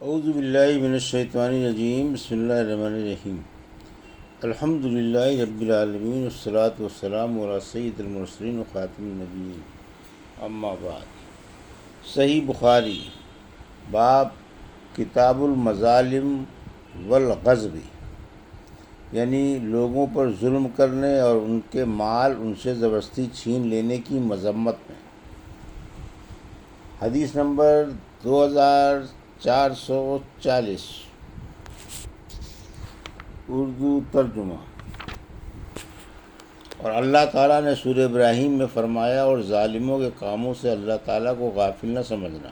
اعوذ باللہ من الشیطان الرجیم، بسم اللہ الرحمن الرحیم۔ الحمد للہ رب العالمین، والصلاة والسلام علی سید المرسلین وخاتم النبیین، اما بعد۔ صحیح بخاری، باب کتاب المظالم والغصب، یعنی لوگوں پر ظلم کرنے اور ان کے مال ان سے زبردستی چھین لینے کی مذمت میں۔ حدیث نمبر 2440، اردو ترجمہ۔ اور اللہ تعالیٰ نے سورہ ابراہیم میں فرمایا، اور ظالموں کے کاموں سے اللہ تعالیٰ کو غافل نہ سمجھنا،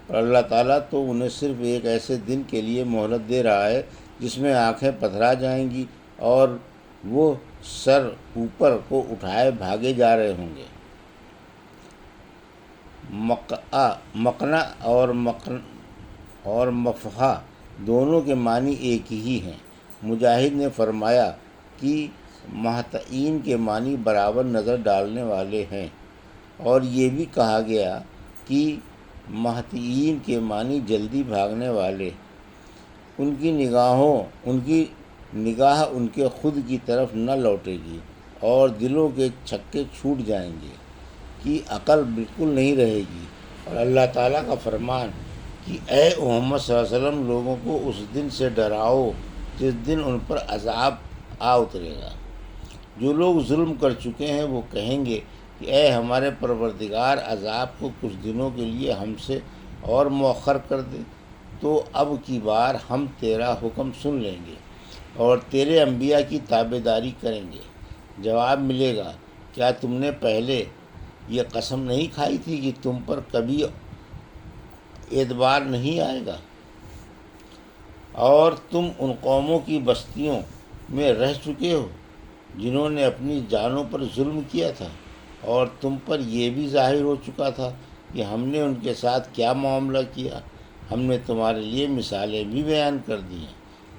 اور اللہ تعالیٰ تو انہیں صرف ایک ایسے دن کے لیے مہلت دے رہا ہے جس میں آنکھیں پتھرا جائیں گی اور وہ سر اوپر کو اٹھائے بھاگے جا رہے ہوں گے۔ مقنع اور مفحہ دونوں کے معنی ایک ہی ہیں۔ مجاہد نے فرمایا کہ مہتعین کے معنی برابر نظر ڈالنے والے ہیں، اور یہ بھی کہا گیا کہ مہتعین کے معنی جلدی بھاگنے والے۔ ان کی نگاہ ان کے خود کی طرف نہ لوٹے گی، اور دلوں کے چھکے چھوٹ جائیں گے کہ عقل بالکل نہیں رہے گی۔ اور اللہ تعالیٰ کا فرمان کہ اے محمد صلی اللہ علیہ وسلم، لوگوں کو اس دن سے ڈراؤ جس دن ان پر عذاب آ اترے گا۔ جو لوگ ظلم کر چکے ہیں وہ کہیں گے کہ اے ہمارے پروردگار، عذاب کو کچھ دنوں کے لیے ہم سے اور مؤخر کر دے، تو اب کی بار ہم تیرا حکم سن لیں گے اور تیرے انبیاء کی تابع داری کریں گے۔ جواب ملے گا، کیا تم نے پہلے یہ قسم نہیں کھائی تھی کہ تم پر کبھی اعتبار نہیں آئے گا، اور تم ان قوموں کی بستیوں میں رہ چکے ہو جنہوں نے اپنی جانوں پر ظلم کیا تھا، اور تم پر یہ بھی ظاہر ہو چکا تھا کہ ہم نے ان کے ساتھ کیا معاملہ کیا۔ ہم نے تمہارے لیے مثالیں بھی بیان کر دی ہیں۔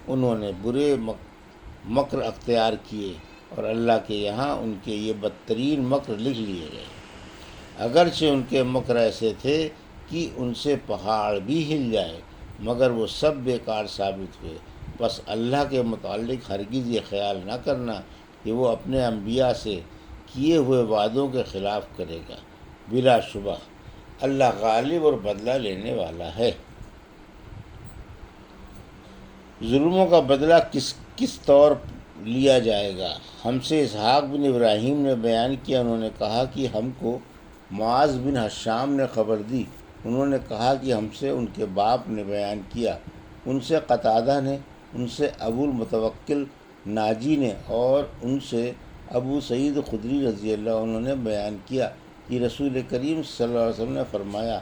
انہوں نے برے مکر اختیار کیے، اور اللہ کے یہاں ان کے یہ بدترین مکر لکھ لیے گئے۔ اگرچہ ان کے مکر ایسے تھے کہ ان سے پہاڑ بھی ہل جائے، مگر وہ سب بیکار ثابت ہوئے۔ بس اللہ کے متعلق ہرگز یہ خیال نہ کرنا کہ وہ اپنے انبیاء سے کیے ہوئے وعدوں کے خلاف کرے گا۔ بلا شبہ اللہ غالب اور بدلہ لینے والا ہے۔ ظلموں کا بدلہ کس طور لیا جائے گا؟ ہم سے اسحاق بن ابراہیم نے بیان کیا، انہوں نے کہا کہ ہم کو معاذ بن ہشام نے خبر دی، انہوں نے کہا کہ ہم سے ان کے باپ نے بیان کیا، ان سے قتادہ نے، ان سے ابو المتوکل ناجی نے، اور ان سے ابو سعید خدری رضی اللہ عنہ نے بیان کیا کہ رسول کریم صلی اللہ علیہ وسلم نے فرمایا،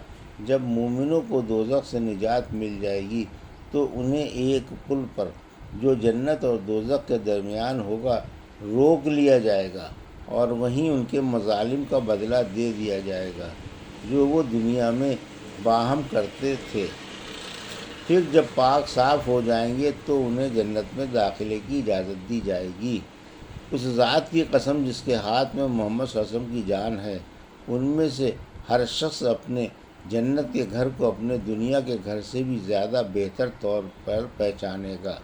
جب مومنوں کو دوزخ سے نجات مل جائے گی تو انہیں ایک پل پر جو جنت اور دوزخ کے درمیان ہوگا روک لیا جائے گا، اور وہیں ان کے مظالم کا بدلہ دے دیا جائے گا جو وہ دنیا میں باہم کرتے تھے۔ پھر جب پاک صاف ہو جائیں گے تو انہیں جنت میں داخلے کی اجازت دی جائے گی۔ اس ذات کی قسم جس کے ہاتھ میں محمد صلی اللہ علیہ وسلم کی جان ہے، ان میں سے ہر شخص اپنے جنت کے گھر کو اپنے دنیا کے گھر سے بھی زیادہ بہتر طور پر پہچانے گا۔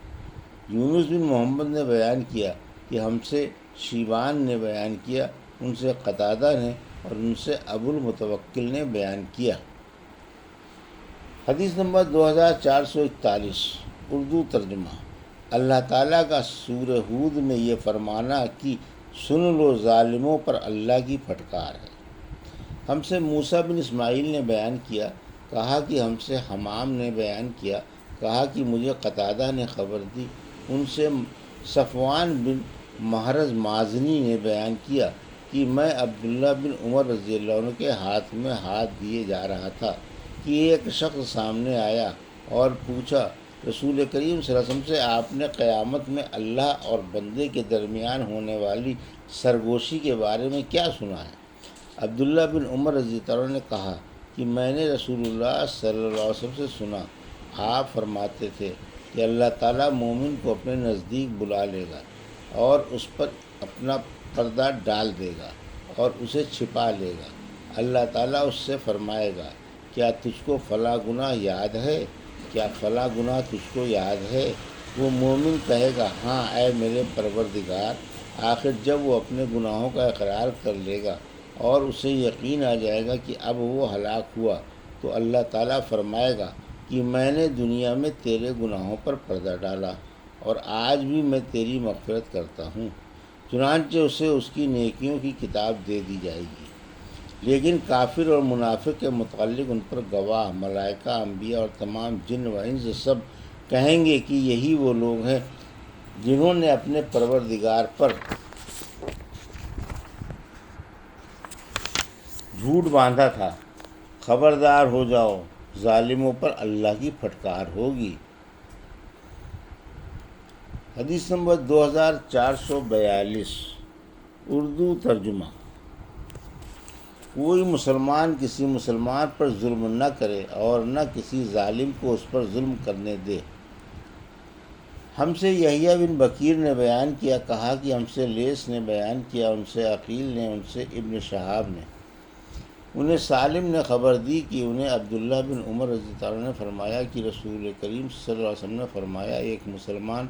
یونس بن محمد نے بیان کیا کہ ہم سے شیبان نے بیان کیا، ان سے قتادہ نے، اور ان سے ابو المتوکل نے بیان کیا۔ حدیث نمبر 2441، اردو ترجمہ۔ اللہ تعالیٰ کا سورہ ہود میں یہ فرمانا کہ سن لو ظالموں پر اللہ کی پھٹکار ہے۔ ہم سے موسیٰ بن اسماعیل نے بیان کیا، کہا کہ ہم سے حمام نے بیان کیا، کہا کہ مجھے قتادہ نے خبر دی، ان سے صفوان بن محرز مازنی نے بیان کیا کہ میں عبداللہ بن عمر رضی اللہ عنہ کے ہاتھ میں ہاتھ دیے جا رہا تھا کہ ایک شخص سامنے آیا اور پوچھا، رسول کریم صلی اللہ علیہ وسلم سے آپ نے قیامت میں اللہ اور بندے کے درمیان ہونے والی سرگوشی کے بارے میں کیا سنا ہے؟ عبداللہ بن عمر رضی اللہ عنہ نے کہا کہ میں نے رسول اللہ صلی اللہ علیہ وسلم سے سنا، آپ فرماتے تھے کہ اللہ تعالیٰ مومن کو اپنے نزدیک بلا لے گا اور اس پر اپنا پردہ ڈال دے گا اور اسے چھپا لے گا۔ اللہ تعالیٰ اس سے فرمائے گا، کیا تجھ کو فلاں گناہ یاد ہے؟ کیا فلاں گناہ تجھ کو یاد ہے؟ وہ مومن کہے گا ہاں اے میرے پروردگار۔ آخر جب وہ اپنے گناہوں کا اقرار کر لے گا اور اسے یقین آ جائے گا کہ اب وہ ہلاک ہوا، تو اللہ تعالیٰ فرمائے گا کہ میں نے دنیا میں تیرے گناہوں پر پردہ ڈالا اور آج بھی میں تیری مغفرت کرتا ہوں۔ چنانچہ اسے اس کی نیکیوں کی کتاب دے دی جائے گی۔ لیکن کافر اور منافق کے متعلق ان پر گواہ ملائکہ، انبیاء اور تمام جن و انس سب کہیں گے کہ یہی وہ لوگ ہیں جنہوں نے اپنے پروردگار پر جھوٹ باندھا تھا۔ خبردار ہو جاؤ، ظالموں پر اللہ کی پھٹکار ہوگی۔ حدیث نمبر 2442، اردو ترجمہ۔ کوئی مسلمان کسی مسلمان پر ظلم نہ کرے اور نہ کسی ظالم کو اس پر ظلم کرنے دے۔ ہم سے یحییٰ بن بکیر نے بیان کیا، کہا کہ ہم سے لیث نے بیان کیا، ان سے عقیل نے، ان سے ابن شہاب نے، انہیں سالم نے خبر دی کہ انہیں عبداللہ بن عمر رضی اللہ عنہ نے فرمایا کہ رسول کریم صلی اللہ علیہ وسلم نے فرمایا ایک مسلمان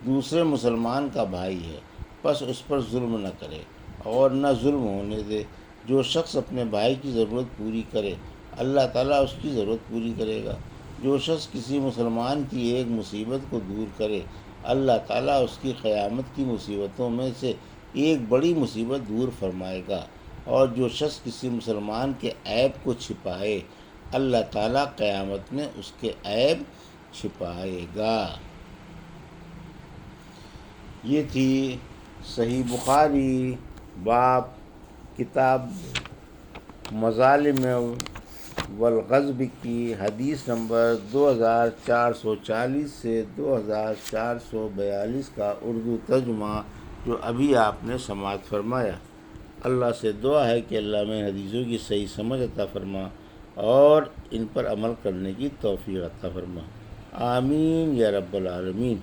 دوسرے مسلمان کا بھائی ہے، بس اس پر ظلم نہ کرے اور نہ ظلم ہونے دے۔ جو شخص اپنے بھائی کی ضرورت پوری کرے اللہ تعالیٰ اس کی ضرورت پوری کرے گا۔ جو شخص کسی مسلمان کی ایک مصیبت کو دور کرے اللہ تعالیٰ اس کی قیامت کی مصیبتوں میں سے ایک بڑی مصیبت دور فرمائے گا۔ اور جو شخص کسی مسلمان کے عیب کو چھپائے اللہ تعالیٰ قیامت میں اس کے عیب چھپائے گا۔ یہ تھی صحیح بخاری، باب کتاب مظالم والغضب کی، حدیث نمبر 2440 سے 2442 کا اردو ترجمہ جو ابھی آپ نے سماعت فرمایا۔ اللہ سے دعا ہے کہ اللہ میں حدیثوں کی صحیح سمجھ عطا فرما اور ان پر عمل کرنے کی توفیق عطا فرما۔ آمین یا رب العالمین۔